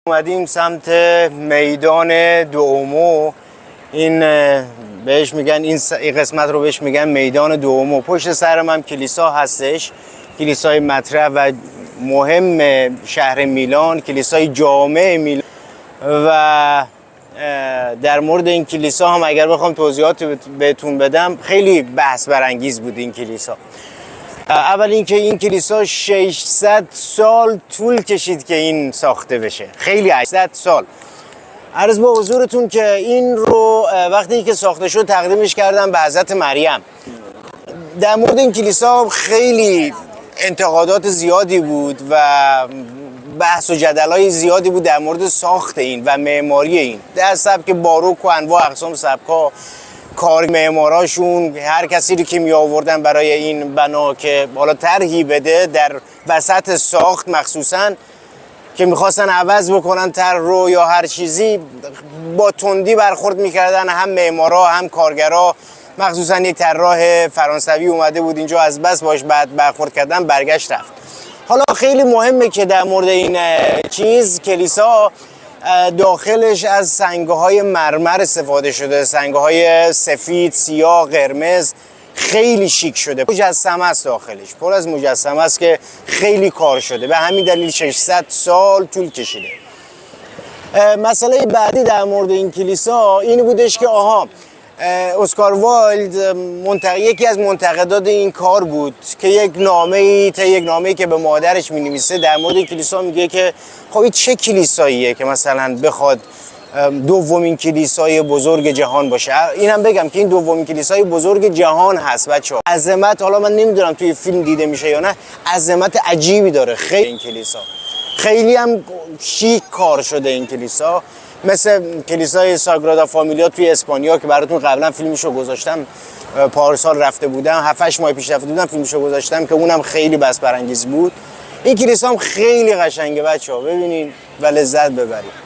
اومدیم سمت میدان دومو. این بهش میگن این قسمت رو بهش میگن میدان دومو. پشت سرم هم کلیسا هستش، کلیسای مطرح و مهم شهر میلان، کلیسای جامع میلان. و در مورد این کلیسا هم اگر بخوام توضیحات بهتون بدم، خیلی بحث برانگیز بود این کلیسا. اول اینکه این کلیسا 600 سال طول کشید که این ساخته بشه، خیلی 800 سال. عرض به حضورتون که این رو وقتی که ساخته شد تقدیمش کردم به حضرت مریم. در مورد این کلیسا خیلی انتقادات زیادی بود و بحث و جدل‌های زیادی بود در مورد ساخت این و معماری این. در سبک باروک و انواع اقسام سبک‌ها، کار معماراشون، هر کسی رو که می آوردن برای این بنا که حالا طرحی بده در وسط ساخت، مخصوصاً که میخواستن عوض بکنن طرح رو یا هر چیزی، با تندی برخورد میکردن، هم معمارا هم کارگرا. مخصوصاً یک طراح فرانسوی اومده بود اینجا، از بس باش بعد برخورد کردن برگشت رفت. حالا خیلی مهمه که در مورد این کلیسا داخلش از سنگ‌های مرمر استفاده شده، سنگ‌های سفید، سیاه، قرمز، خیلی شیک شده. مجسمه است داخلش، پر از مجسمه است که خیلی کار شده. به همین دلیل 600 سال طول کشیده. مسئله بعدی در مورد این کلیسا این بودش که اسکار وایلد یکی از منتقدات این کار بود که یک نامه‌ای که به مادرش می‌نویسه در مورد این کلیسا، میگه که خب این چه کلیساییه که مثلا بخواد دومین کلیسای بزرگ جهان باشه. اینم بگم که این دومین کلیسای بزرگ جهان هست بچه‌ها. عظمت، حالا من نمیدونم توی فیلم دیده میشه یا نه، عظمت عجیبی داره خیلی این کلیسا. خیلی هم شیک کار شده این کلیسا، مثل کلیسای ساگرادا فامیلیا توی اسپانیا که براتون قبلا فیلمشو گذاشتم، پارسال رفته بودم، 7-8 ماه پیش رفته بودم فیلمشو گذاشتم که اونم خیلی بس برانگیز بود. این کلیسا هم خیلی قشنگه بچه‌ها، ببینین و لذت ببرید.